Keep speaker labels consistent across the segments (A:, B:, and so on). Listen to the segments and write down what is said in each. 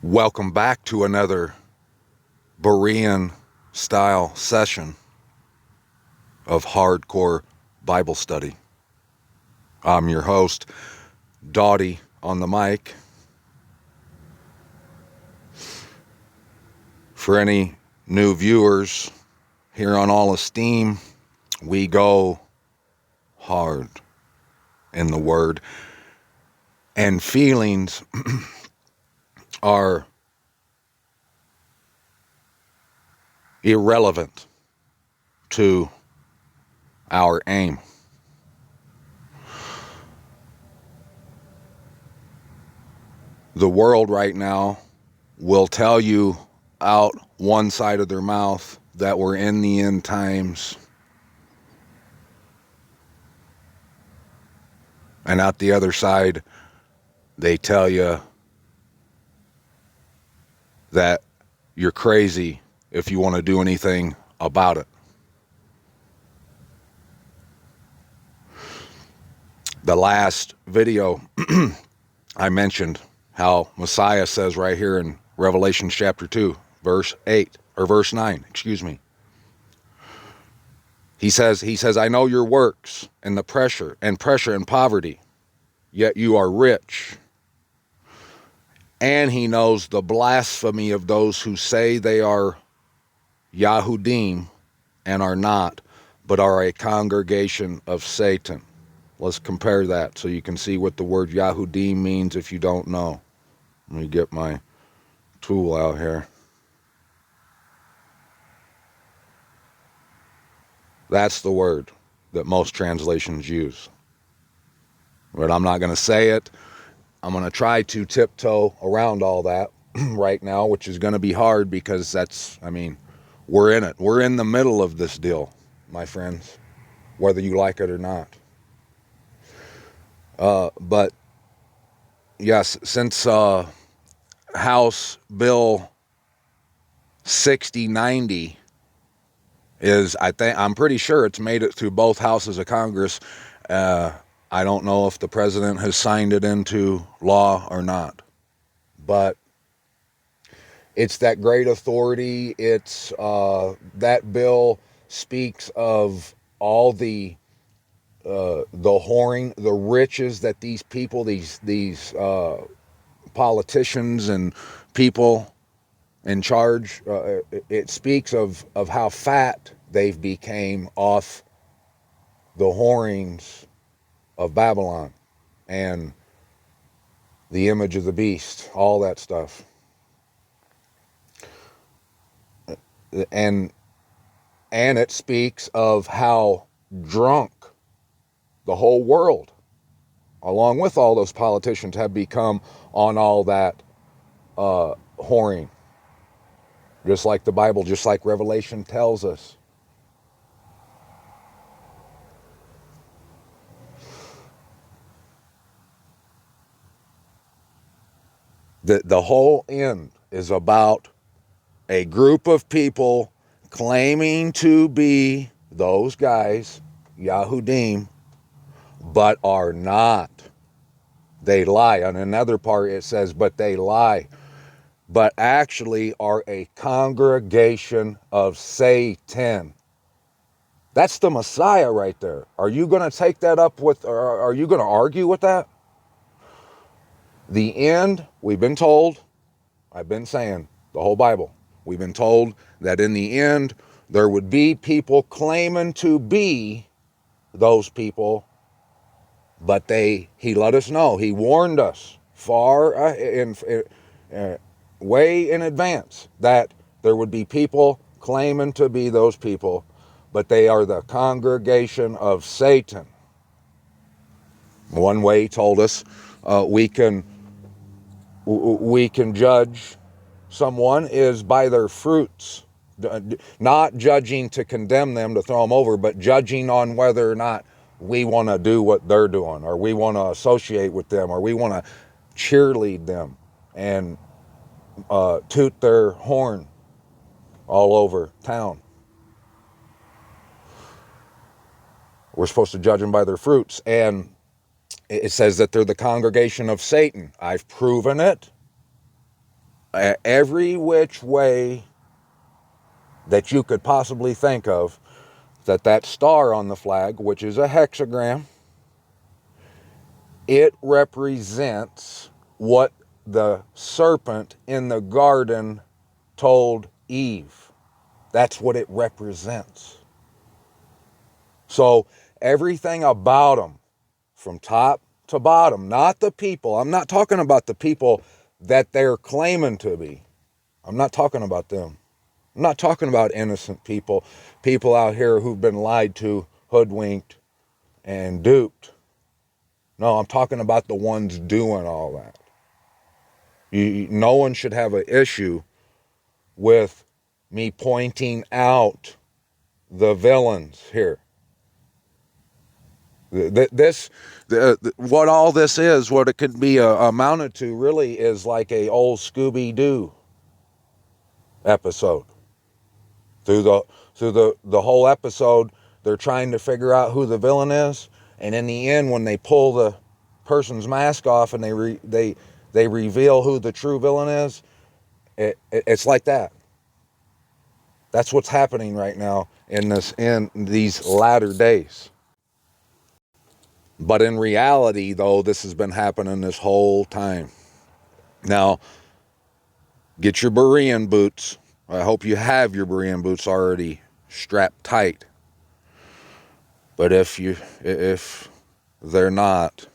A: Welcome back to another Berean style session of hardcore Bible study. I'm your host, Dottie on the mic. For any new viewers here on All Esteem, we go hard in the Word, and feelings are irrelevant to our aim. The world right now will tell you out one side of their mouth that we're in the end times, and out the other side they tell you that you're crazy if you want to do anything about it. The last video I mentioned how Messiah says right here in Revelation chapter 2, verse 9. He says, I know your works and the pressure and poverty, yet you are rich. And he knows the blasphemy of those who say they are Yahudim and are not, but are a congregation of Satan. Let's compare that so you can see what the word Yahudim means if you don't know. Let me get my tool out here. That's the word that most translations use. But I'm not going to say it. I'm going to try to tiptoe around all that right now, which is going to be hard because we're in it. We're in the middle of this deal, my friends, whether you like it or not. But yes, since House Bill 6090 I'm pretty sure it's made it through both houses of Congress. I don't know if the president has signed it into law or not, but it's that great authority. It's that bill speaks of all the whoring, the riches that these people, these politicians and people in charge, it speaks of how fat they've became off the whorings of Babylon and the image of the beast, all that stuff. And it speaks of how drunk the whole world, along with all those politicians, have become on all that whoring. Just like the Bible, just like Revelation tells us. The whole end is about a group of people claiming to be those guys, Yahudim, but are not. They lie. On another part it says, but they lie. But actually are a congregation of Satan. That's the Messiah right there. Are you going to take that up with, or are you going to argue with that? The end, we've been told, I've been saying, the whole Bible, we've been told that in the end, there would be people claiming to be those people, but he let us know, he warned us way in advance that there would be people claiming to be those people, but they are the congregation of Satan. One way he told us we can judge someone is by their fruits, not judging to condemn them, to throw them over, but judging on whether or not we want to do what they're doing, or we want to associate with them, or we want to cheerlead them and toot their horn all over town. We're supposed to judge them by their fruits, and it says that they're the congregation of Satan. I've proven it. every which way that you could possibly think of, that star on the flag, which is a hexagram, it represents what the serpent in the garden told Eve. That's what it represents. So everything about them, from top to bottom, not the people. I'm not talking about the people that they're claiming to be. I'm not talking about them. I'm not talking about innocent people, people out here who've been lied to, hoodwinked, and duped. No, I'm talking about the ones doing all that. No one should have an issue with me pointing out the villains here. What all this is, what it could be amounted to, really is like a old Scooby-Doo episode. Through the whole episode, they're trying to figure out who the villain is, and in the end, when they pull the person's mask off and they reveal who the true villain is, it's like that. That's what's happening right now in these latter days. But in reality, though, this has been happening this whole time. Now, get your Berean boots. I hope you have your Berean boots already strapped tight. But if they're not,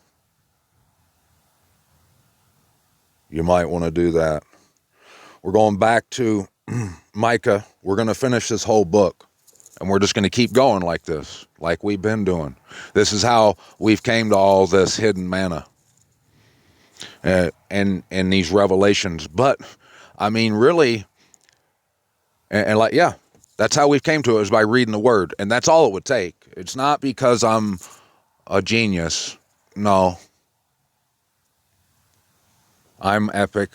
A: you might want to do that. We're going back to Micah. We're going to finish this whole book, and we're just going to keep going like this, like we've been doing. This is how we've came to all this hidden manna and these revelations. But I mean, really, and like, yeah, that's how we've came to it, is by reading the word, and that's all it would take. It's not because I'm a genius. No, I'm epic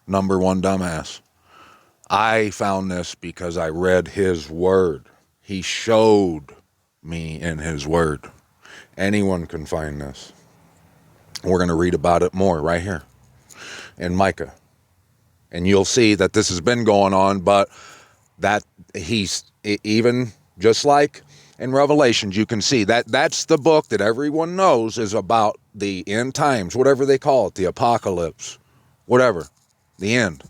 A: number one dumbass. I found this because I read his word. He showed me in his word. Anyone can find this. We're going to read about it more right here in Micah. And you'll see that this has been going on, but that he's, even just like in Revelations, you can see that that's the book that everyone knows is about the end times, whatever they call it, the apocalypse, whatever, the end.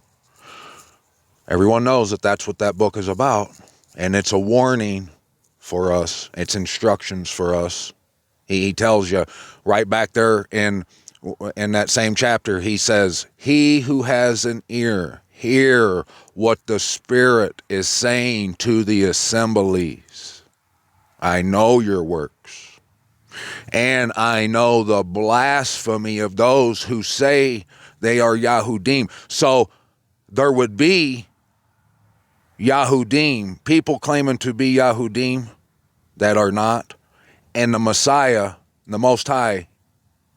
A: Everyone knows that that's what that book is about, and it's a warning for us. It's instructions for us. He tells you right back there in that same chapter, he says, he who has an ear, hear what the Spirit is saying to the assemblies. I know your works, and I know the blasphemy of those who say they are Yahudim. So there would be Yahudim, people claiming to be Yahudim that are not, and the Messiah, the Most High,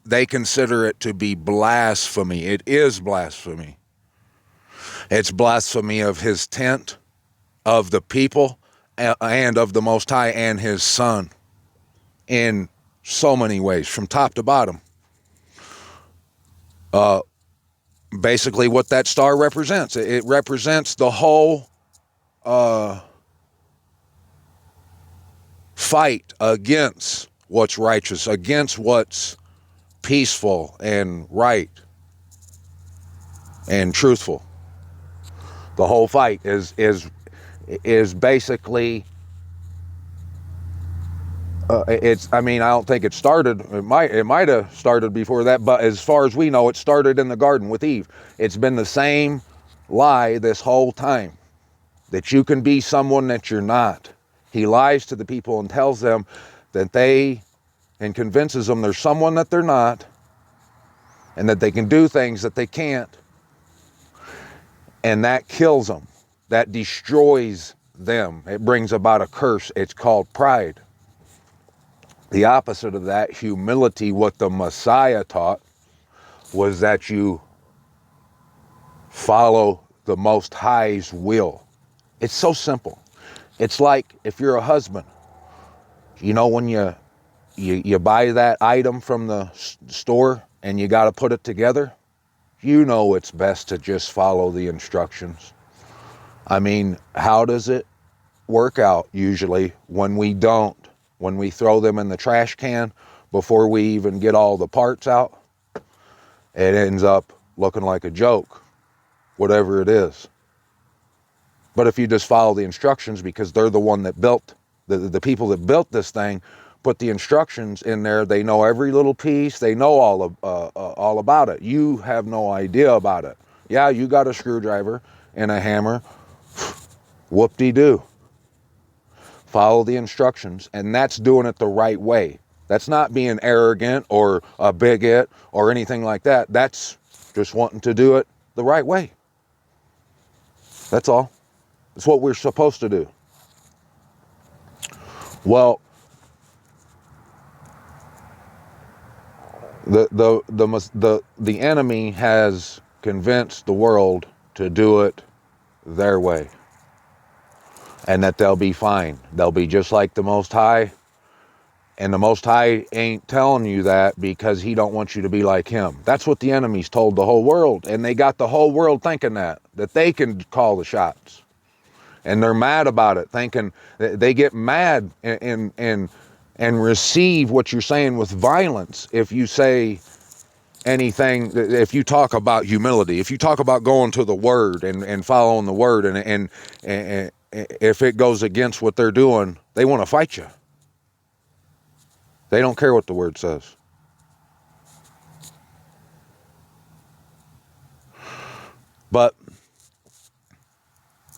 A: they consider it to be blasphemy. It is blasphemy. It's blasphemy of his tent, of the people, and of the Most High and his Son in so many ways, from top to bottom. Basically what that star represents. It represents the whole fight against what's righteous, against what's peaceful and right and truthful. The whole fight is basically it's, I mean, I don't think it started, it might have started before that, but as far as we know, it started in the garden with Eve. It's been the same lie this whole time, that you can be someone that you're not. He lies to the people and tells them that and convinces them there's someone that they're not, and that they can do things that they can't. And that kills them. That destroys them. It brings about a curse. It's called pride. The opposite of that, humility, what the Messiah taught, was that you follow the Most High's will. It's so simple. It's like if you're a husband, you know, when you buy that item from the store and you got to put it together, You know it's best to just follow the instructions. I mean, how does it work out usually when we don't? When we throw them in the trash can before we even get all the parts out, it ends up looking like a joke, whatever it is. But if you just follow the instructions, because they're the one that built, the people that built this thing, put the instructions in there. They know every little piece. They know all about it. You have no idea about it. Yeah, you got a screwdriver and a hammer. Whoop-de-doo. Follow the instructions, and that's doing it the right way. That's not being arrogant or a bigot or anything like that. That's just wanting to do it the right way. That's all. It's what we're supposed to do. Well, the enemy has convinced the world to do it their way, and that they'll be fine. They'll be just like the Most High, and the Most High ain't telling you that because he don't want you to be like him. That's what the enemy's told the whole world, and they got the whole world thinking that they can call the shots, and they're mad about it, thinking they get mad and receive what you're saying with violence if you say anything. If you talk about humility, if you talk about going to the word and following the word, and if it goes against what they're doing, they want to fight you. They don't care what the word says. But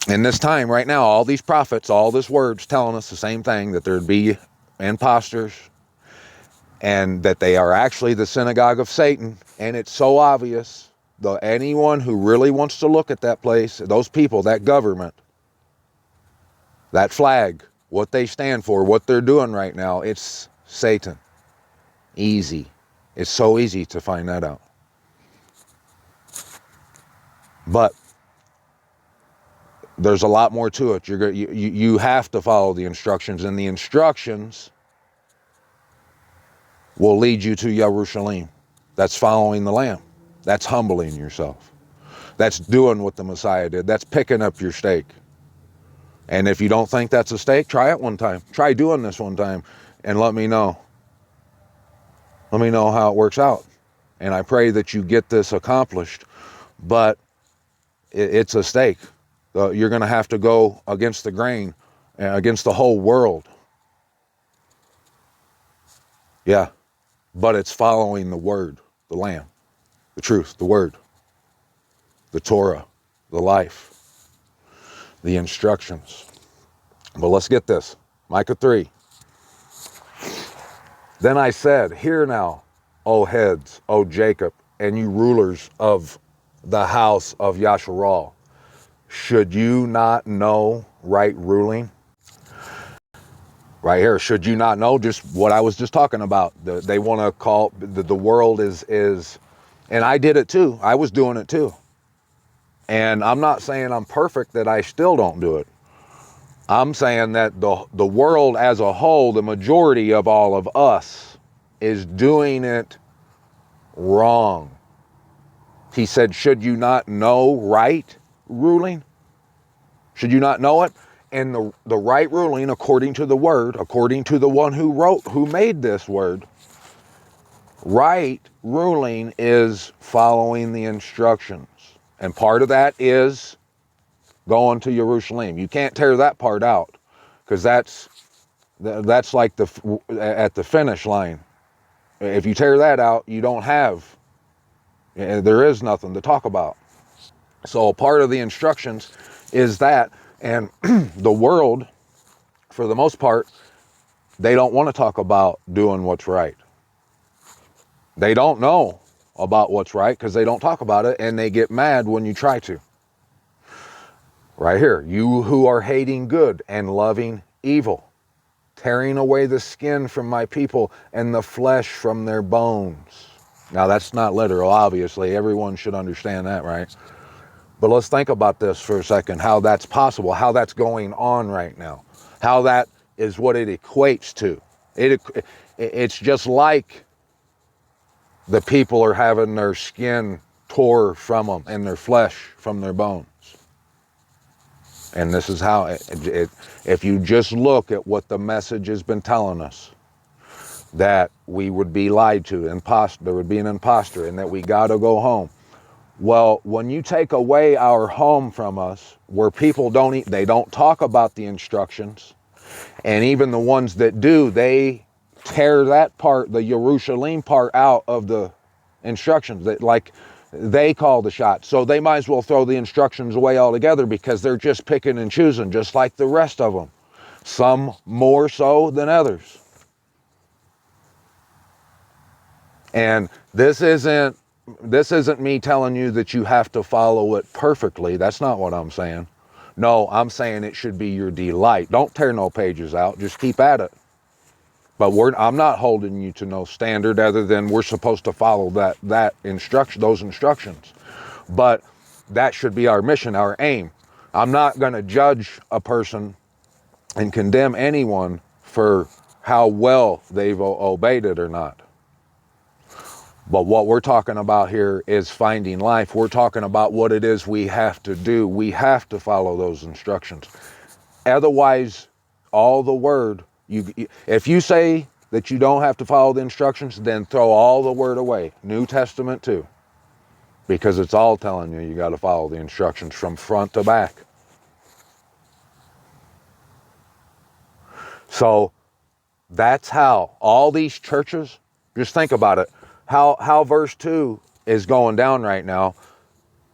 A: in this time right now, all these prophets, all this word's telling us the same thing, that there'd be imposters, and that they are actually the synagogue of Satan. And it's so obvious. Anyone who really wants to look at that place, those people, that government, that flag, what they stand for, what they're doing right now, it's Satan. Easy. It's so easy to find that out. But there's a lot more to it. You have to follow the instructions, and the instructions will lead you to Jerusalem. That's following the Lamb. That's humbling yourself. That's doing what the Messiah did. That's picking up your stake. And if you don't think that's a stake, try it one time. Try doing this one time and let me know. Let me know how it works out. And I pray that you get this accomplished. But it's a stake. You're going to have to go against the grain, against the whole world. Yeah. But it's following the word, the Lamb, the truth, the word, the Torah, the life, the instructions. But let's get this. Micah 3. Then I said, hear now, O heads, O Jacob, and you rulers of the house of Yasharal. Should you not know right ruling? Right here, should you not know? Just what I was just talking about. They want to call, the world is, and I did it too. I was doing it too. And I'm not saying I'm perfect, that I still don't do it. I'm saying that the world as a whole, the majority of all of us, is doing it wrong. He said, should you not know right ruling? Should you not know it? And the right ruling, according to the word, according to the one who made this word, right ruling is following the instructions. And part of that is going to Jerusalem. You can't tear that part out, because that's like at the finish line. If you tear that out, you don't have, there is nothing to talk about. So part of the instructions is that, and the world, for the most part, they don't want to talk about doing what's right. They don't know about what's right because they don't talk about it, and they get mad when you try to. Right here, you who are hating good and loving evil, tearing away the skin from my people and the flesh from their bones. Now that's not literal, obviously. Everyone should understand that, right? But let's think about this for a second, how that's possible, how that's going on right now, how that is what it equates to. It's just like the people are having their skin core from them and their flesh from their bones. And this is how, if you just look at what the message has been telling us, that we would be lied to, there would be an imposter, and that we got to go home. Well, when you take away our home from us, where people they don't talk about the instructions, and even the ones that do, they tear that part, the Jerusalem part, out of the instructions. That, like, they call the shots, so they might as well throw the instructions away altogether, because they're just picking and choosing, just like the rest of them. Some more so than others. And this isn't me telling you that you have to follow it perfectly. That's not what I'm saying. No, I'm saying it should be your delight. Don't tear no pages out. Just keep at it. But I'm not holding you to no standard other than we're supposed to follow those instructions. But that should be our mission, our aim. I'm not going to judge a person and condemn anyone for how well they've obeyed it or not. But what we're talking about here is finding life. We're talking about what it is we have to do. We have to follow those instructions. Otherwise, all the word, if you say that you don't have to follow the instructions, then throw all the word away. New Testament too. Because it's all telling you got to follow the instructions from front to back. So that's how all these churches, just think about it, how verse 2 is going down right now.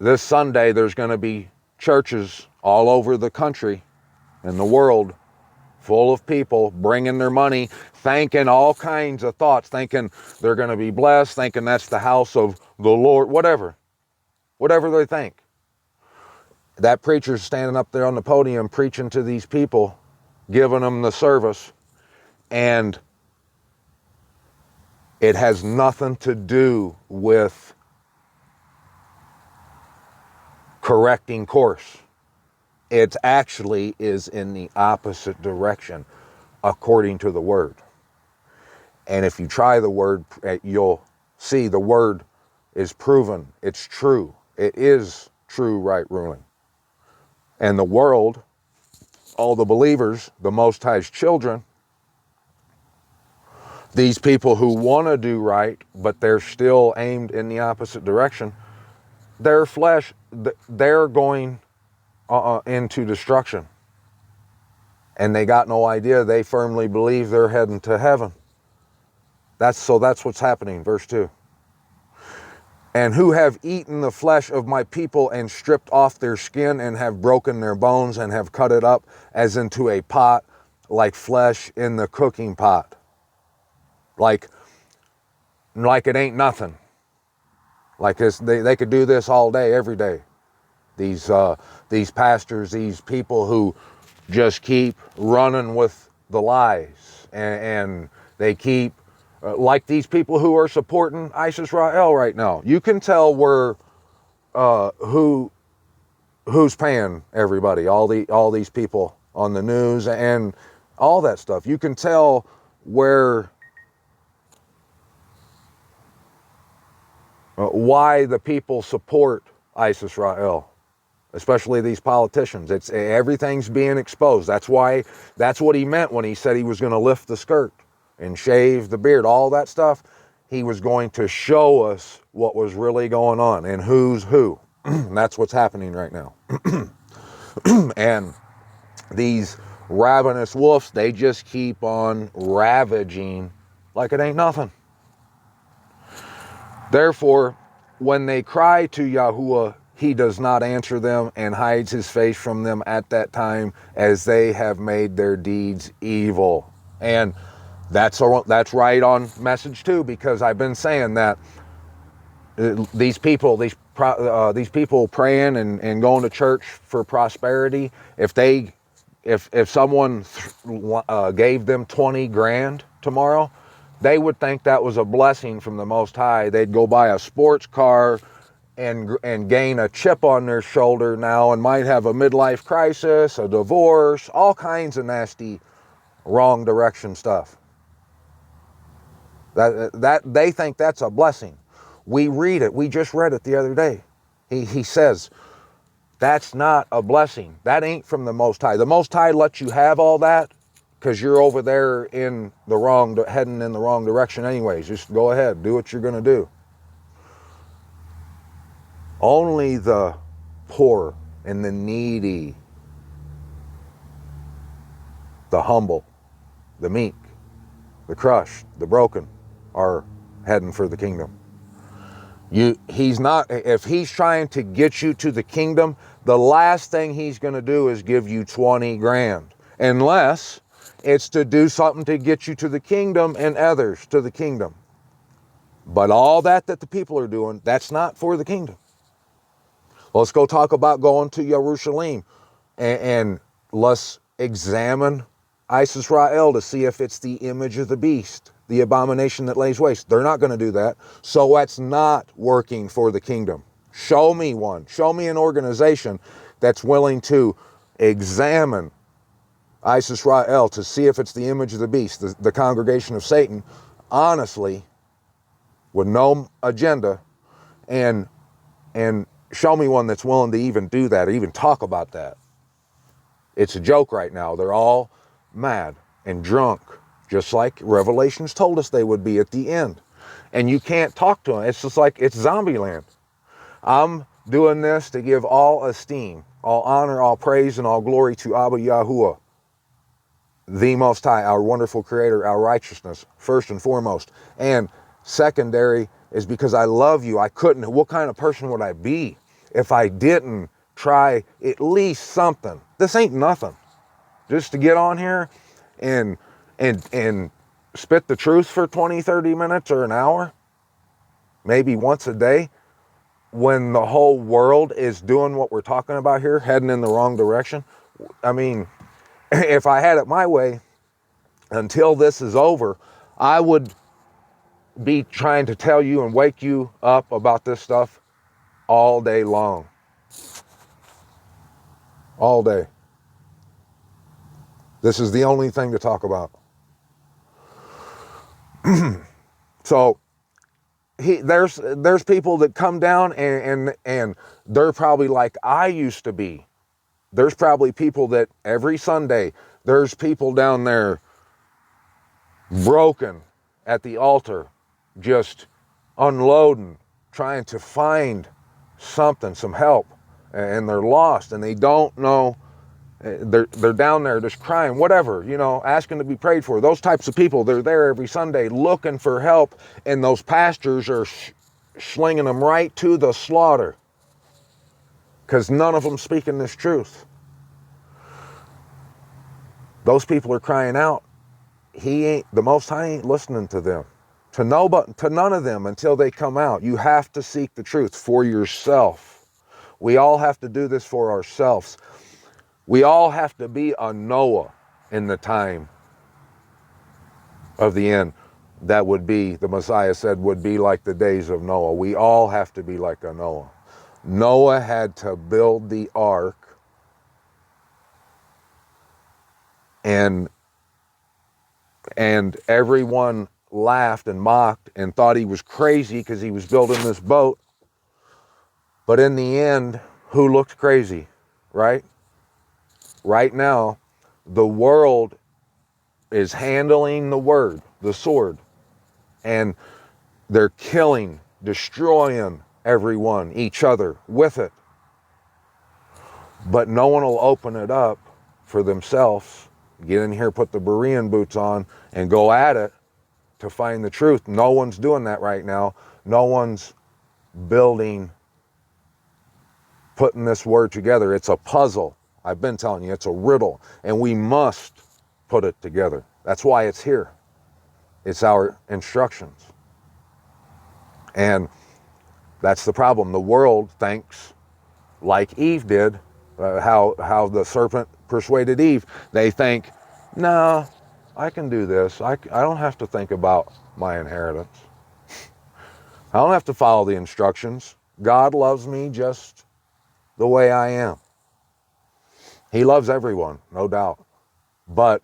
A: This Sunday, there's going to be churches all over the country and the world full of people bringing their money, thinking all kinds of thoughts, thinking they're going to be blessed, thinking that's the house of the Lord, whatever they think. That preacher's standing up there on the podium preaching to these people, giving them the service, and it has nothing to do with correcting course. It actually is in the opposite direction according to the word. And if you try the word, you'll see the word is proven. It's true. It is true right ruling. And the world, all the believers, the Most High's children, these people who want to do right, but they're still aimed in the opposite direction, their flesh, they're going into destruction. And they got no idea. They firmly believe they're heading to heaven. That's what's happening, verse 2. And who have eaten the flesh of my people and stripped off their skin and have broken their bones and have cut it up as into a pot, like flesh in the cooking pot. Like it ain't nothing. Like this, they could do this all day, every day. These pastors, these people who just keep running with the lies, and they keep like these people who are supporting ISIS Rael right now. You can tell who's paying everybody, all these people on the news and all that stuff. You can tell why the people support ISIS Rael, especially these politicians. Everything's being exposed. That's what he meant when he said he was going to lift the skirt and shave the beard, all that stuff. He was going to show us what was really going on and who's who. And that's what's happening right now. And these ravenous wolves, they just keep on ravaging like it ain't nothing. Therefore, when they cry to Yahuwah, he does not answer them and hides his face from them at that time, as they have made their deeds evil. And that's right on message too, because I've been saying that these people praying and going to church for prosperity, if someone gave them 20 grand tomorrow, they would think that was a blessing from the Most High. They'd go buy a sports car and gain a chip on their shoulder now, and might have a midlife crisis, a divorce, all kinds of nasty, wrong direction stuff. That they think that's a blessing. We read it. We just read it the other day. He says, that's not a blessing. That ain't from the Most High. The Most High lets you have all that because you're over there in the wrong, heading in the wrong direction anyways. Just go ahead, do what you're going to do. Only the poor and the needy, the humble, the meek, the crushed, the broken are heading for the kingdom. He's not, if he's trying to get you to the kingdom, the last thing he's going to do is give you 20 grand. Unless it's to do something to get you to the kingdom and others to the kingdom. But all that the people are doing, that's not for the kingdom. Let's go talk about going to Jerusalem and let's examine Isis Rael to see if it's the image of the beast, the abomination that lays waste. They're not going to do that. So that's not working for the kingdom. Show me one. Show me an organization that's willing to examine Isis Rael to see if it's the image of the beast, the congregation of Satan, honestly, with no agenda, and show me one that's willing to even do that or even talk about that. It's a joke right now. They're all mad and drunk, just like Revelations told us they would be at the end. And you can't talk to them. It's just like it's zombie land. I'm doing this to give all esteem, all honor, all praise, and all glory to Abba Yahuwah, the Most High, our wonderful Creator, our righteousness, first and foremost. And secondary is because I love you. I couldn't. What kind of person would I be if I didn't try at least something? This ain't nothing. Just to get on here and spit the truth for 20, 30 minutes or an hour, maybe once a day, when the whole world is doing what we're talking about here, heading in the wrong direction. I mean, if I had it my way, until this is over, I would be trying to tell you and wake you up about this stuff all day long. All day. This is the only thing to talk about. So there's people that come down and they're probably like I used to be. There's probably people that every Sunday, there's people down there broken at the altar, just unloading, trying to find something, some help, and they're lost and they don't know. They're down there just crying, whatever, asking to be prayed for. Those types of people, they're there every Sunday looking for help, and those pastors are slinging them right to the slaughter because none of them speaking this truth. Those people are crying out. The Most High ain't listening to them, to none of them until they come out. You have to seek the truth for yourself. We all have to do this for ourselves. We all have to be a Noah in the time of the end. That would be, the Messiah said, would be like the days of Noah. We all have to be like a Noah. Noah had to build the ark, and everyone laughed and mocked and thought he was crazy because he was building this boat. But in the end, who looked crazy, right? Right now, the world is handling the word, the sword, and they're killing, destroying everyone, each other with it. But no one will open it up for themselves, get in here, put the Berean boots on, and go at it to find the truth. No one's doing that right now. No one's building, putting this word together. It's a puzzle. I've been telling you, it's a riddle, and we must put it together. That's why it's here. It's our instructions. And that's the problem. The world thinks, like Eve did, how the serpent persuaded Eve. They think, no, I can do this. I don't have to think about my inheritance. I don't have to follow the instructions. God loves me just the way I am. He loves everyone, no doubt. But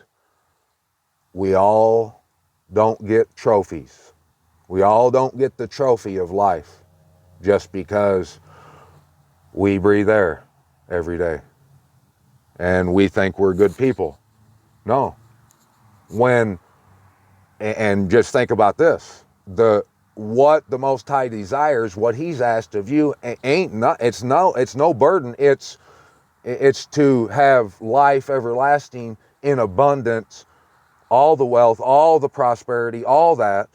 A: we all don't get trophies. We all don't get the trophy of life just because we breathe air every day and we think we're good people. No. And just think about this. What the Most High desires, what he's asked of you, it's no burden. It's to have life everlasting in abundance, all the wealth, all the prosperity, all that,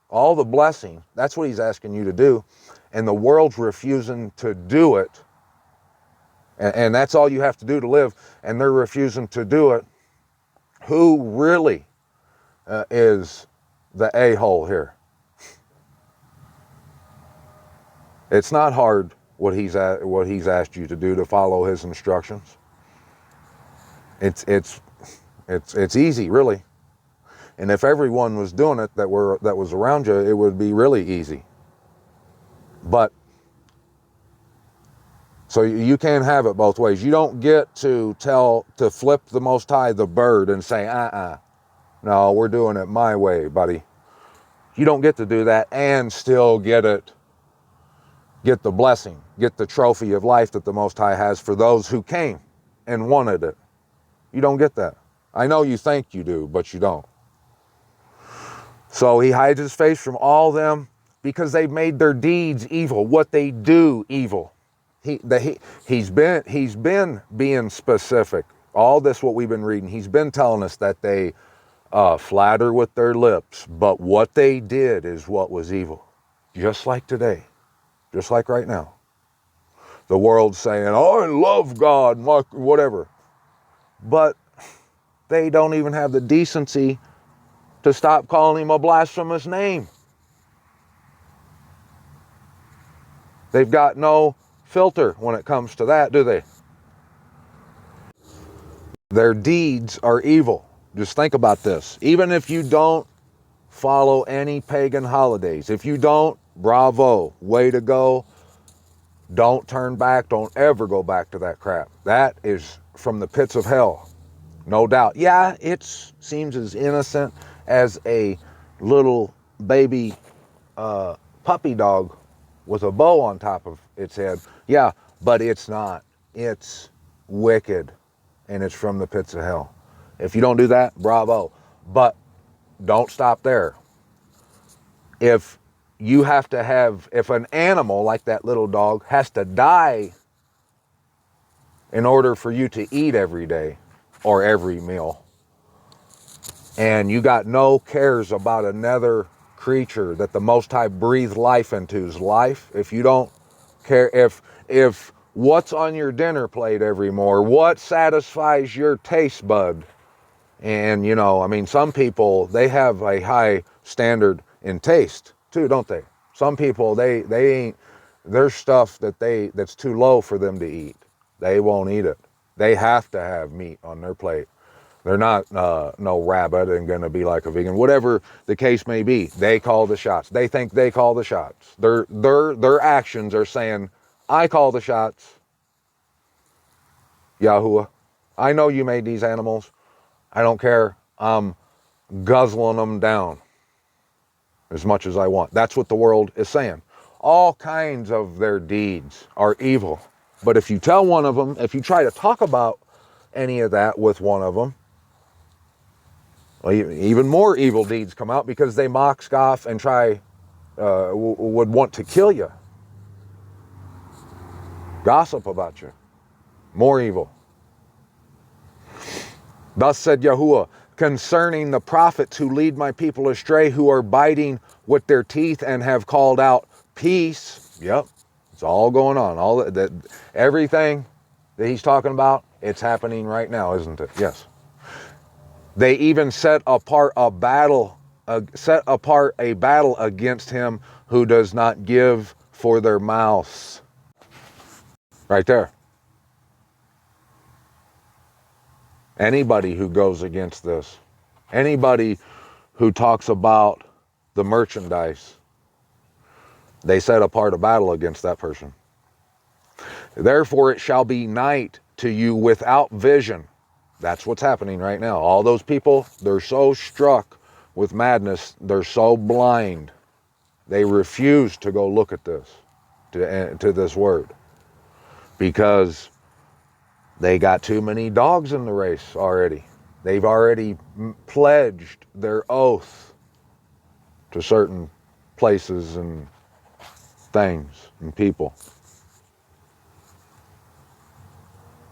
A: all the blessing. That's what he's asking you to do. And the world's refusing to do it. And that's all you have to do to live. And they're refusing to do it. Who really is the a-hole here? It's not hard what he's asked you to do, to follow his instructions. It's easy, really. And if everyone was doing it that was around you, it would be really easy. But so you can't have it both ways. You don't get to flip the Most High the bird and say, no, we're doing it my way, buddy. You don't get to do that and still get the blessing, get the trophy of life that the Most High has for those who came and wanted it. You don't get that. I know you think you do, but you don't. So he hides his face from all them because they've made their deeds evil, what they do evil. He's been being specific. All this, what we've been reading, he's been telling us that they flatter with their lips, but what they did is what was evil. Just like today, just like right now. The world's saying, oh, I love God, whatever. But they don't even have the decency to stop calling him a blasphemous name. They've got no filter when it comes to that, do they? Their deeds are evil. Just think about this. Even if you don't follow any pagan holidays, if you don't, bravo, way to go. Don't turn back. Don't ever go back to that crap. That is from the pits of hell. No doubt. Yeah, it seems as innocent as a little baby puppy dog with a bow on top of its head. Yeah, but it's not. It's wicked, and it's from the pits of hell. If you don't do that, bravo. But don't stop there. If an animal like that little dog has to die in order for you to eat every day or every meal, and you got no cares about another creature that the Most High breathed life into's life, if you don't care, if what's on your dinner plate every morning, what satisfies your taste bud, and some people, they have a high standard in taste too, don't they? Some people, they ain't, there's stuff that's too low for them to eat. They won't eat it. They have to have meat on their plate. They're not no rabbit and going to be like a vegan. Whatever the case may be, they call the shots. They think they call the shots. Their actions are saying, I call the shots. Yahuwah, I know you made these animals. I don't care. I'm guzzling them down as much as I want. That's what the world is saying. All kinds of their deeds are evil. But if you tell one of them, if you try to talk about any of that with one of them, well, even more evil deeds come out because they mock, scoff, and would want to kill you. Gossip about you. More evil. Thus said Yahuwah, concerning the prophets who lead my people astray, who are biting with their teeth and have called out peace. Yep, it's all going on. Everything that he's talking about, it's happening right now, isn't it? Yes. They even set apart a battle against him who does not give for their mouths. Right there. Anybody who goes against this, anybody who talks about the merchandise, they set apart a battle against that person. Therefore it shall be night to you without vision. That's what's happening right now. All those people, they're so struck with madness, they're so blind They refuse to go look at this, to this word, because they got too many dogs in the race already. They've already pledged their oath to certain places and things and people.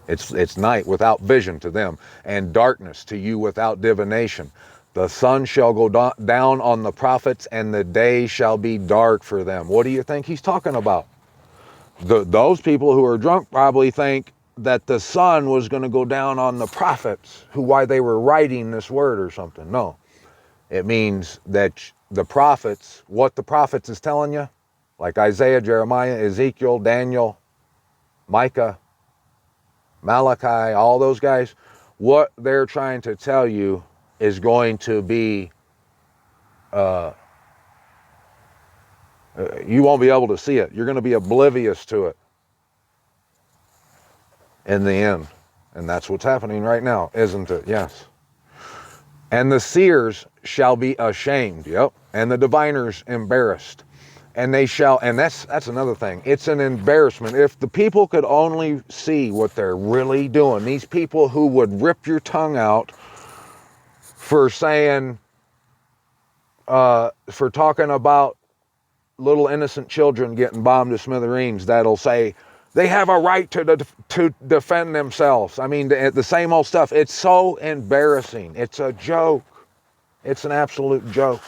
A: It's night without vision to them, and darkness to you without divination. The sun shall go down on the prophets, and the day shall be dark for them. What do you think he's talking about? Those people who are drunk probably think that the sun was going to go down on the prophets, why they were writing this word or something. No, it means that the prophets, what the prophets is telling you, like Isaiah, Jeremiah, Ezekiel, Daniel, Micah, Malachi, all those guys, what they're trying to tell you is going to be, you won't be able to see it. You're going to be oblivious to it in the end. And that's what's happening right now, isn't it? Yes. And the seers shall be ashamed. Yep. And the diviners embarrassed. And they shall, and that's another thing. It's an embarrassment. If the people could only see what they're really doing, these people who would rip your tongue out for saying, for talking about little innocent children getting bombed to smithereens, that'll say they have a right to defend themselves. I mean, the same old stuff. It's so embarrassing. It's a joke. It's an absolute joke.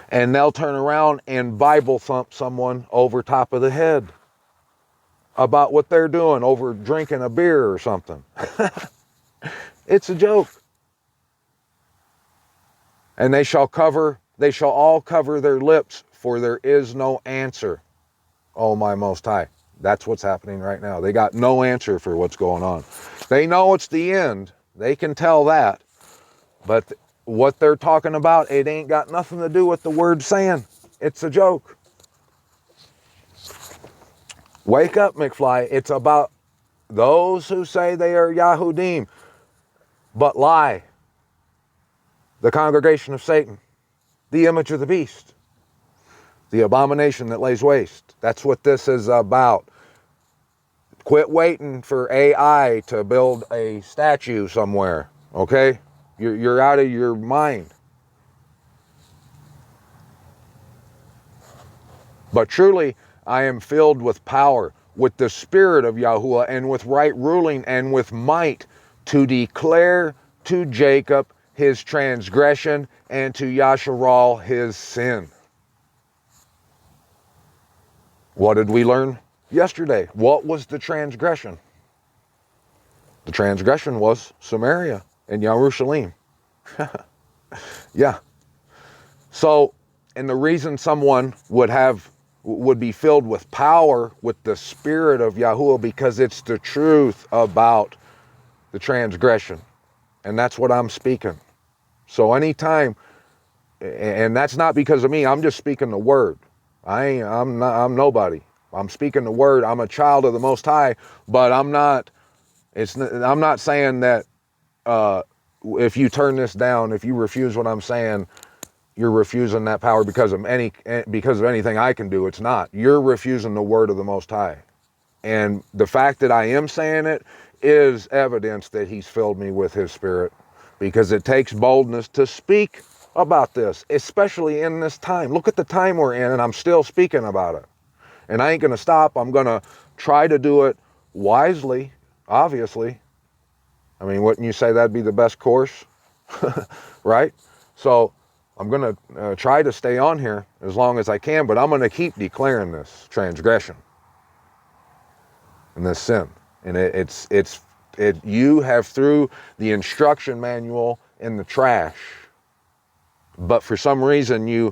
A: And they'll turn around and Bible thump someone over top of the head about what they're doing over drinking a beer or something. It's a joke. And they shall all cover their lips, for there is no answer, O my Most High. That's what's happening right now. They got no answer for what's going on. They know it's the end. They can tell that. But what they're talking about, it ain't got nothing to do with the word saying. It's a joke. Wake up, McFly. It's about those who say they are Yahudim, but lie. The congregation of Satan, the image of the beast, the abomination that lays waste. That's what this is about. Quit waiting for AI to build a statue somewhere, okay? You're out of your mind. But truly, I am filled with power, with the Spirit of Yahuwah, and with right ruling, and with might, to declare to Jacob his transgression, and to Yasharal his sin. What did we learn yesterday? What was the transgression? The transgression was Samaria and Jerusalem. Yeah. So, and the reason someone would be filled with power with the Spirit of Yahuwah, because it's the truth about the transgression. And that's what I'm speaking. So anytime, and that's not because of me, I'm just speaking the word. I'm nobody. I'm speaking the word. I'm a child of the Most High, but I'm not saying that if you turn this down, if you refuse what I'm saying, you're refusing that power because of anything I can do. It's not. You're refusing the word of the Most High. And the fact that I am saying it is evidence that he's filled me with his Spirit, because it takes boldness to speak about this, especially in this time. Look at the time we're in, and I'm still speaking about it. And I ain't going to stop. I'm going to try to do it wisely, obviously. I mean, wouldn't you say that'd be the best course? Right? So I'm going to try to stay on here as long as I can, but I'm going to keep declaring this transgression and this sin. And you have threw the instruction manual in the trash, but for some reason you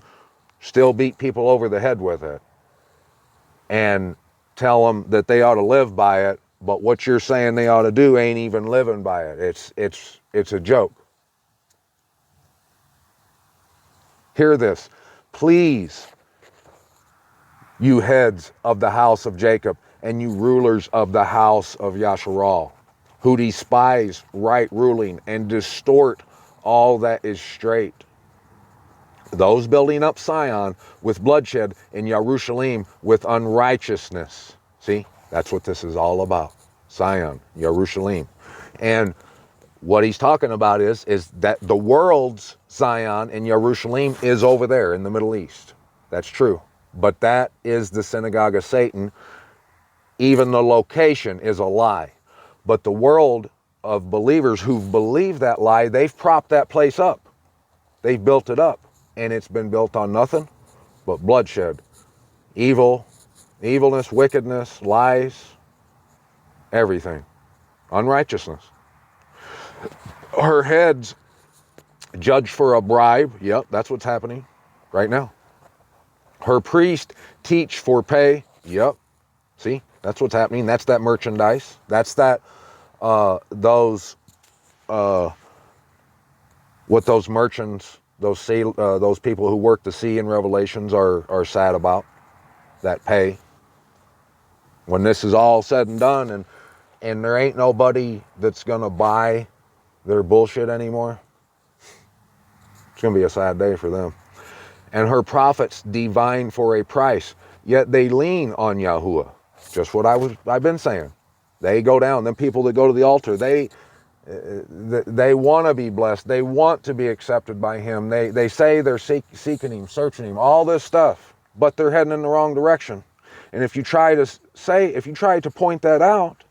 A: still beat people over the head with it and tell them that they ought to live by it, but what you're saying they ought to do ain't even living by it. It's a joke. Hear this. Please, you heads of the house of Jacob, and you rulers of the house of Yasharal, who despise right ruling and distort all that is straight. Those building up Sion with bloodshed, and Jerusalem with unrighteousness. See, that's what this is all about. Sion, Jerusalem. And what he's talking about is that the world's Zion and Jerusalem is over there in the Middle East. That's true. But that is the synagogue of Satan. Even the location is a lie. But the world of believers who've believed that lie, they've propped that place up. They've built it up. And it's been built on nothing but bloodshed, evilness, wickedness, lies, everything, unrighteousness. Her heads judge for a bribe. Yep, that's what's happening right now. Her priest teach for pay. Yep. See, that's what's happening. That's that merchandise. That's that, what those merchants, those people who work the sea in Revelations are sad about, that pay. When this is all said and done, and there ain't nobody that's going to buy their bullshit anymore, it's going to be a sad day for them. And her prophets divine for a price, yet they lean on Yahuwah. Just what I've been saying. They go down. Them people that go to the altar, they want to be blessed. They want to be accepted by him. They say they're seeking him, searching him, all this stuff, but they're heading in the wrong direction. And if you try to point that out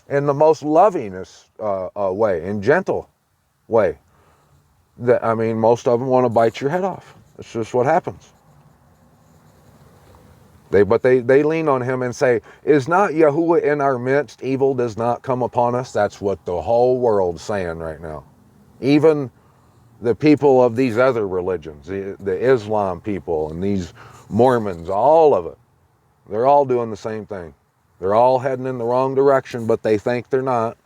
A: in the most lovingest way, in gentle way, most of them want to bite your head off. That's just what happens. But they lean on him and say, is not Yahuwah in our midst? Evil does not come upon us. That's what the whole world's saying right now. Even the people of these other religions, the Islam people and these Mormons, all of it, they're all doing the same thing. They're all heading in the wrong direction, but they think they're not.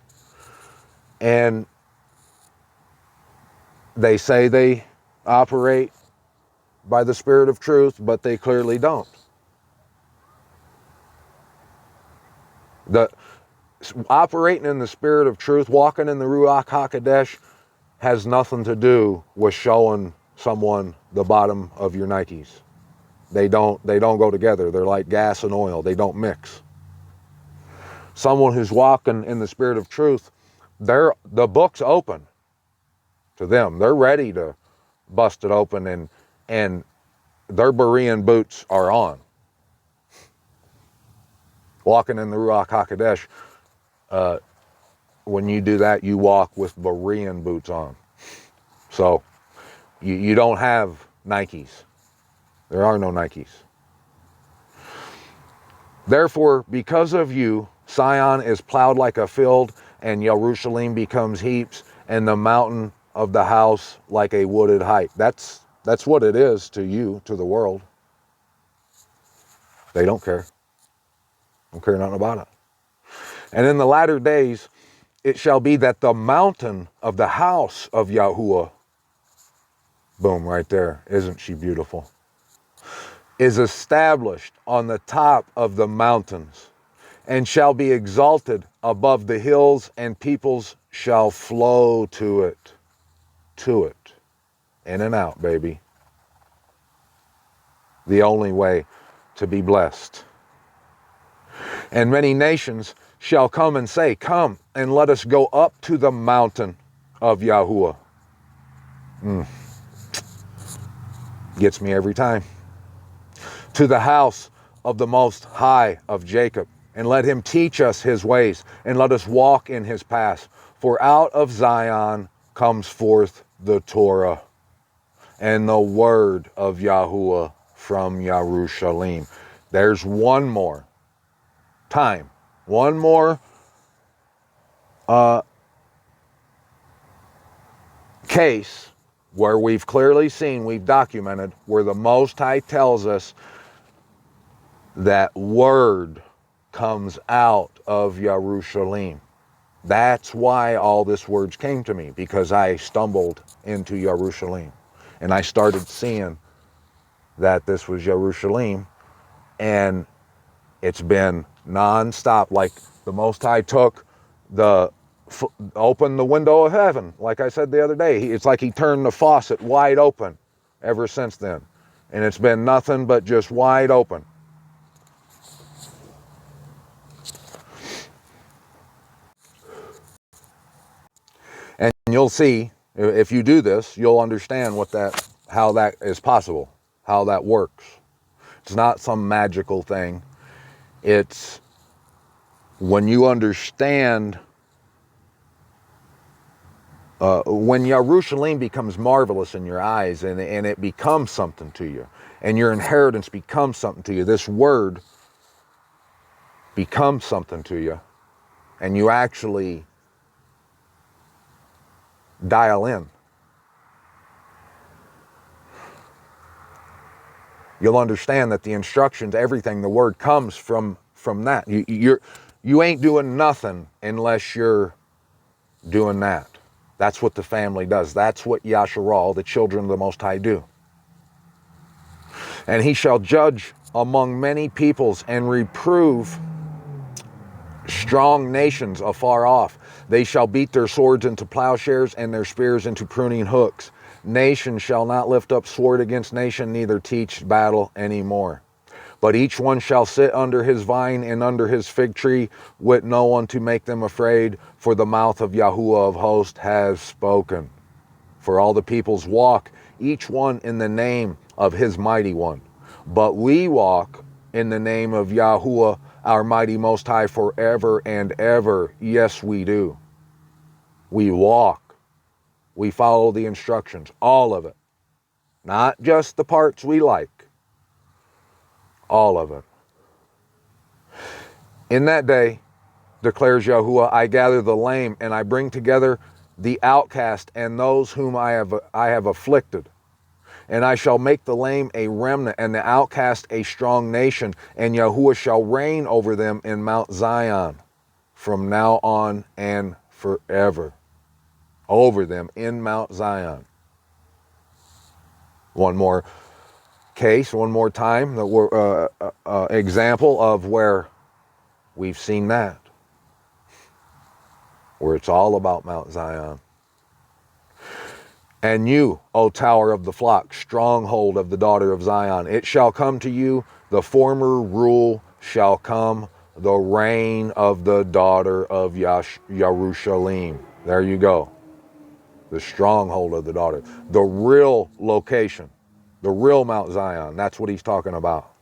A: And they say they operate by the Spirit of truth, but they clearly don't. The operating in the Spirit of truth, walking in the Ruach HaKodesh, has nothing to do with showing someone the bottom of your Nikes. They don't go together. They're like gas and oil. They don't mix. Someone who's walking in the Spirit of truth, the book's open to them. They're ready to bust it open, and their Berean boots are on. Walking in the Ruach HaKodesh, when you do that, you walk with Berean boots on. So you don't have Nikes. There are no Nikes. Therefore, because of you, Sion is plowed like a field, and Jerusalem becomes heaps, and the mountain of the house like a wooded height. That's what it is to you, to the world. They don't care. Don't care nothing about it. And in the latter days, it shall be that the mountain of the house of Yahuwah, boom, right there, isn't she beautiful, is established on the top of the mountains, and shall be exalted above the hills, and peoples shall flow to it. In and out, baby. The only way to be blessed. And many nations shall come and say, come and let us go up to the mountain of Yahuwah. Gets me every time. To the house of the Most High of Jacob, and let him teach us his ways, and let us walk in his paths. For out of Zion comes forth the Torah, and the word of Yahuwah from Jerusalem. There's one more time, one more case where we've clearly seen, we've documented, where the Most High tells us that word comes out of Jerusalem. That's why all this words came to me, because I stumbled into Jerusalem and I started seeing that this was Jerusalem, and it's been non-stop. Like the Most High opened the window of heaven, like I said the other day. It's like he turned the faucet wide open, ever since then. And it's been nothing but just wide open. And you'll see, if you do this, you'll understand how that is possible, how that works. It's not some magical thing. It's when you understand, when Yerushalayim becomes marvelous in your eyes, and it becomes something to you, and your inheritance becomes something to you. This word becomes something to you, and you actually dial in. You'll understand that the instructions, everything, the word comes from that. You ain't doing nothing unless you're doing that. That's what the family does. That's what Yasharal, the children of the Most High, do. And he shall judge among many peoples and reprove strong nations afar off. They shall beat their swords into plowshares and their spears into pruning hooks. Nation shall not lift up sword against nation, neither teach battle anymore. But each one shall sit under his vine and under his fig tree, with no one to make them afraid, for the mouth of Yahuwah of hosts has spoken. For all the peoples walk, each one in the name of his mighty one. But we walk in the name of Yahuwah, our mighty Most High, forever and ever. Yes, we do. We walk. We follow the instructions, all of it. Not just the parts we like. All of it. In that day, declares Yahuwah, I gather the lame, and I bring together the outcast and those whom I have afflicted. And I shall make the lame a remnant, and the outcast a strong nation, and Yahuwah shall reign over them in Mount Zion from now on and forever. Over them in Mount Zion. One more case, one more time, example of where we've seen that. Where it's all about Mount Zion. And you, O tower of the flock, stronghold of the daughter of Zion, it shall come to you, the former rule shall come, the reign of the daughter of Yerushalayim. There you go. The stronghold of the daughter. The real location. The real Mount Zion. That's what he's talking about.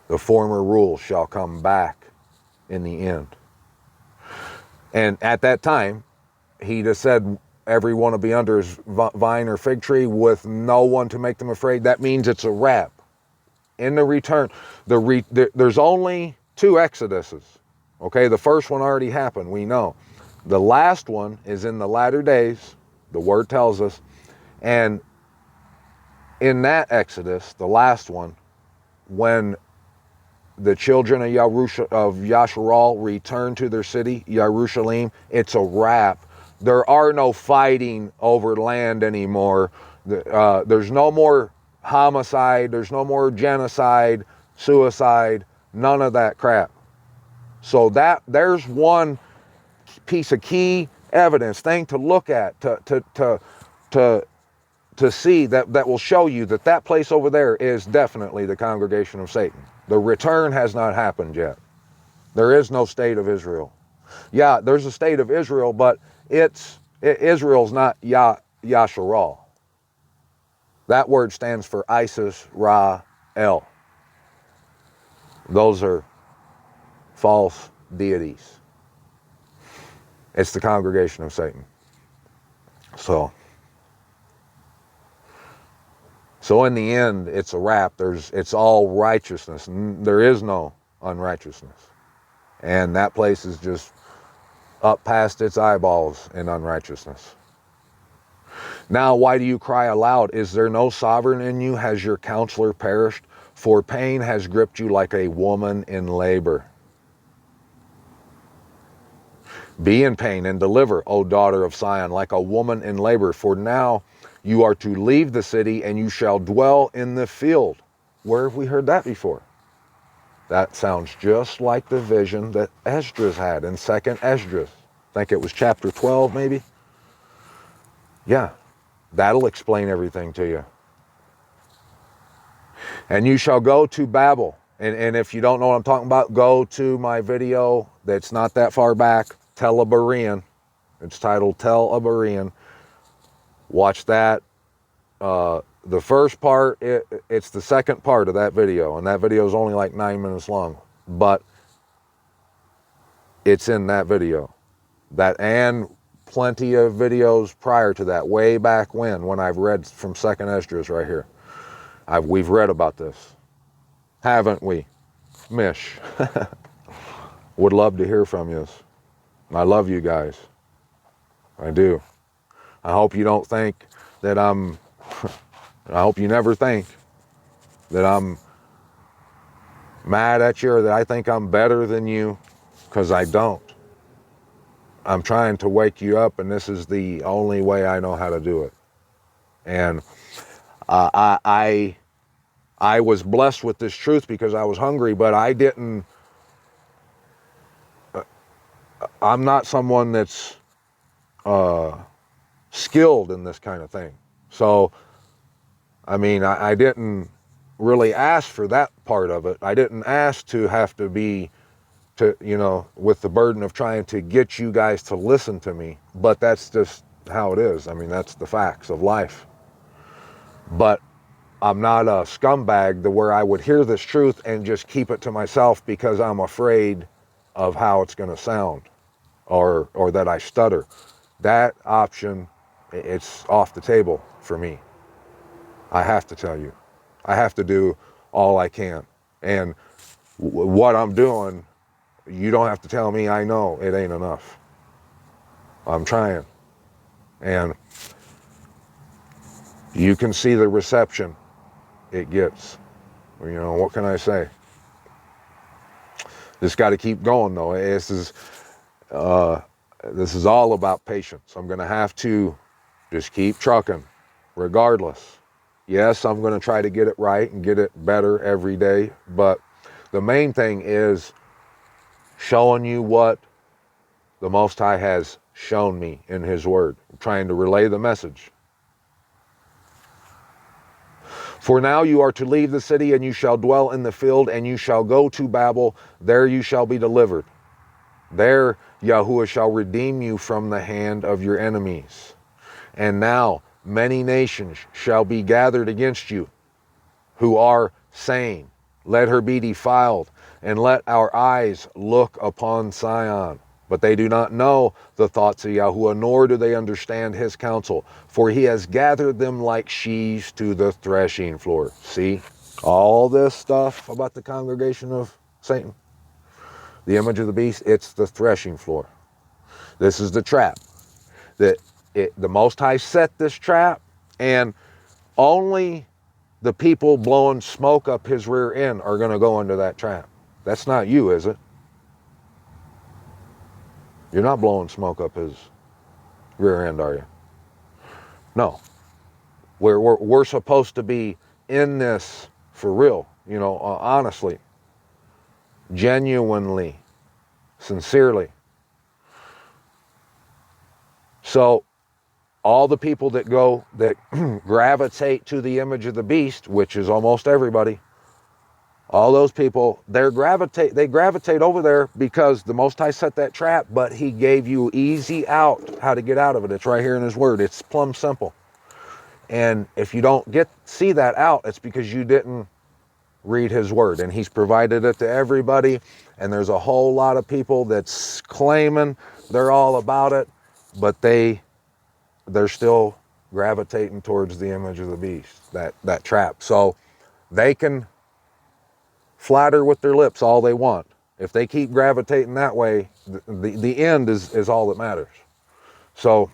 A: The former rule shall come back in the end. And at that time, he just said, everyone will be under his vine or fig tree with no one to make them afraid. That means it's a wrap. In the return, there's only 2 exoduses. Okay, the first one already happened, we know. The last one is in the latter days, the word tells us. And in that exodus, the last one, when the children of Yasharal return to their city, Yerushalayim, it's a wrap. There are no fighting over land anymore. There's no more homicide. There's no more genocide, suicide, none of that crap. So there's one piece of key evidence, thing to look at, to see that will show you that place over there is definitely the congregation of Satan. The return has not happened yet. There is no state of Israel. Yeah, there's a state of Israel, but Israel's not Yasharal. That word stands for Isis, Ra, El. Those are false deities. It's the congregation of Satan. So in the end, it's a wrap. It's all righteousness. There is no unrighteousness. And that place is just up past its eyeballs in unrighteousness. Now, why do you cry aloud? Is there no sovereign in you? Has your counselor perished? For pain has gripped you like a woman in labor. Be in pain and deliver, O daughter of Sion, like a woman in labor. For now you are to leave the city, and you shall dwell in the field. Where have we heard that before? That sounds just like the vision that Esdras had in 2nd Esdras. I think it was chapter 12, maybe. Yeah, that'll explain everything to you. And you shall go to Babel. And if you don't know what I'm talking about, go to my video that's not that far back, Tell a Berean. It's titled Tell a Berean. Watch that. The first part, it's the second part of that video, and that video is only like 9 minutes long, but it's in that video. That and plenty of videos prior to that, way back when I've read from Second Esdras right here. We've read about this, haven't we, Mish? Would love to hear from you. I love you guys. I do. I hope you don't think that I hope you never think that I'm mad at you or that I think I'm better than you, because I don't. I'm trying to wake you up, and this is the only way I know how to do it. And I was blessed with this truth because I was hungry, but I didn't. I'm not someone that's skilled in this kind of thing. So, I mean, I didn't really ask for that part of it. I didn't ask to have to be, with the burden of trying to get you guys to listen to me. But that's just how it is. I mean, that's the facts of life. But I'm not a scumbag to where I would hear this truth and just keep it to myself because I'm afraid of how it's going to sound or that I stutter. That option, it's off the table for me. I have to tell you. I have to do all I can. And what I'm doing, you don't have to tell me. I know it ain't enough. I'm trying. And you can see the reception it gets. What can I say? Just got to keep going, though. This is all about patience. I'm going to have to just keep trucking, regardless. Yes, I'm going to try to get it right and get it better every day. But the main thing is showing you what the Most High has shown me in His Word. I'm trying to relay the message. For now you are to leave the city, and you shall dwell in the field, and you shall go to Babel. There you shall be delivered. There Yahuwah shall redeem you from the hand of your enemies. And now many nations shall be gathered against you, who are saying, let her be defiled, and let our eyes look upon Sion. But they do not know the thoughts of Yahuwah, nor do they understand His counsel. For He has gathered them like sheaves to the threshing floor. See, all this stuff about the congregation of Satan, the image of the beast, it's the threshing floor. This is the trap. The Most High set this trap, and only the people blowing smoke up His rear end are going to go into that trap. That's not you, is it? You're not blowing smoke up His rear end, are you? No. We're supposed to be in this for real, honestly, genuinely, sincerely. So all the people that gravitate to the image of the beast, which is almost everybody, all those people, they gravitate over there because the Most High set that trap, but He gave you easy out, how to get out of it. It's right here in His Word. It's plumb simple. And if you don't see that out, it's because you didn't read His Word. And He's provided it to everybody. And there's a whole lot of people that's claiming they're all about it, but they're still gravitating towards the image of the beast, that trap. So they can flatter with their lips all they want. If they keep gravitating that way, the end is all that matters. So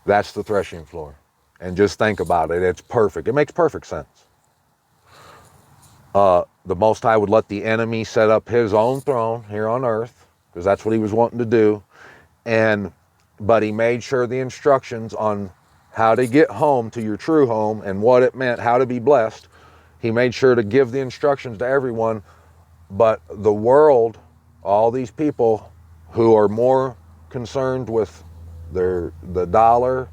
A: that's the threshing floor. And just think about it. It's perfect. It makes perfect sense. The Most High would let the enemy set up His own throne here on earth, because that's what He was wanting to do. But He made sure the instructions on how to get home to your true home and what it meant, how to be blessed, He made sure to give the instructions to everyone. But the world, all these people who are more concerned with the dollar,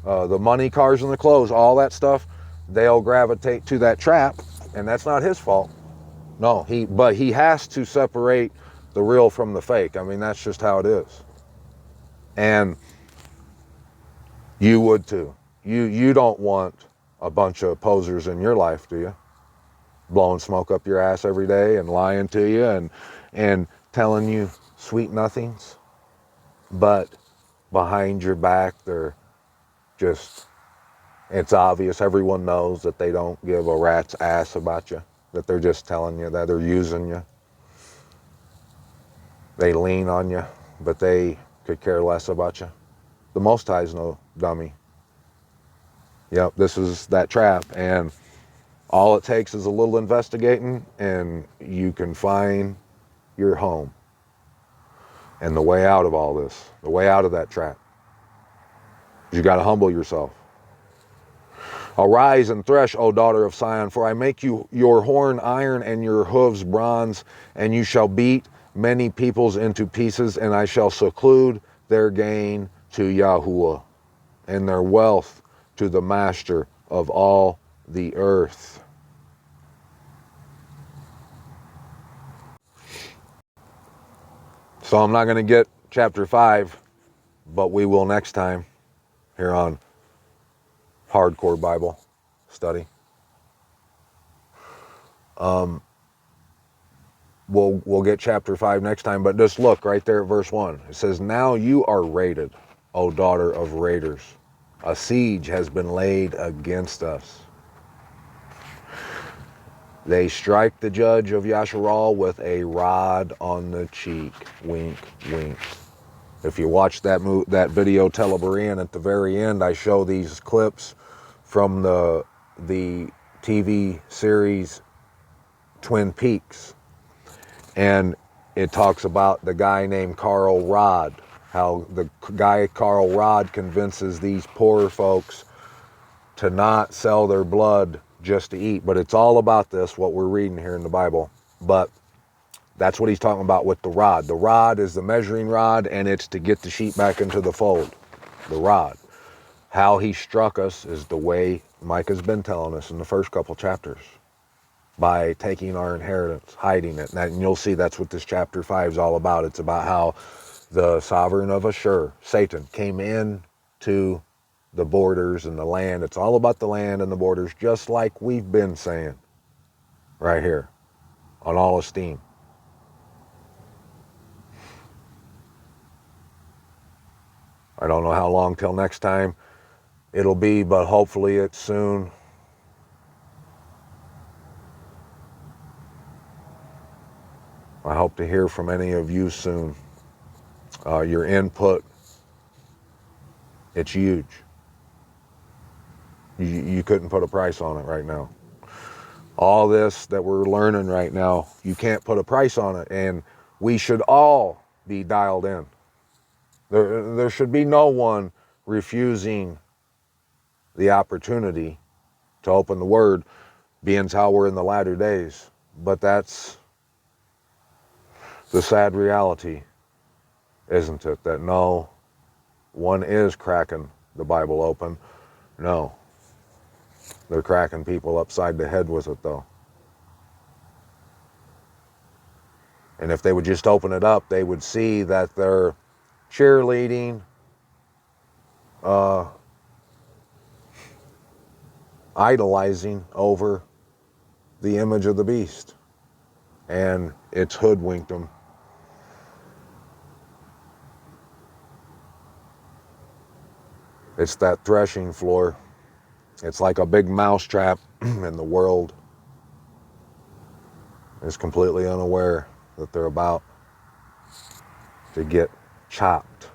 A: the money, cars, and the clothes, all that stuff, they'll gravitate to that trap, and that's not his fault. No, but he has to separate the real from the fake. I mean, that's just how it is. And you would too. You don't want a bunch of posers in your life, do you? Blowing smoke up your ass every day and lying to you and telling you sweet nothings, but behind your back they're just, it's obvious, everyone knows that they don't give a rat's ass about you, that they're just telling you, that they're using you. They lean on you, but they could care less about you. The Most High's no dummy. Yep, this is that trap, and all it takes is a little investigating, and you can find your home and the way out of all this, the way out of that trap. You got to humble yourself. Arise and thresh, O daughter of Sion, for I make you your horn iron and your hooves bronze, and you shall beat many peoples into pieces, and I shall seclude their gain to Yahuwah, and their wealth to the master of all the earth. So I'm not going to get chapter 5, but we will next time here on Hardcore Bible Study. We'll get chapter 5 next time, but just look right there at verse 1. It says, now you are raided, O daughter of raiders. A siege has been laid against us. They strike the judge of Yasharal with a rod on the cheek. Wink, wink. If you watch that video Teleberean, at the very end, I show these clips from the TV series Twin Peaks. And it talks about the guy named Carl Rodd, how the guy Carl Rodd convinces these poor folks to not sell their blood just to eat. But it's all about this, what we're reading here in the Bible. But that's what he's talking about with the rod. The rod is the measuring rod, and it's to get the sheep back into the fold. The rod. How he struck us is the way Micah's been telling us in the first couple chapters. By taking our inheritance, hiding it. And you'll see that's what this chapter 5 is all about. It's about how the sovereign of Ashur, Satan, came in to the borders and the land. It's all about the land and the borders, just like we've been saying right here on All Esteem. I don't know how long till next time it'll be, but hopefully it's soon. I hope to hear from any of you soon. Your input, it's huge. You couldn't put a price on it right now. All this that we're learning right now, you can't put a price on it, and we should all be dialed in. There should be no one refusing the opportunity to open the Word, being how we're in the latter days. But that's the sad reality, isn't it? That no one is cracking the Bible open. No. They're cracking people upside the head with it, though. And if they would just open it up, they would see that they're cheerleading, idolizing over the image of the beast. And it's hoodwinked them. It's that threshing floor. It's like a big mousetrap, and the world is completely unaware that they're about to get chopped.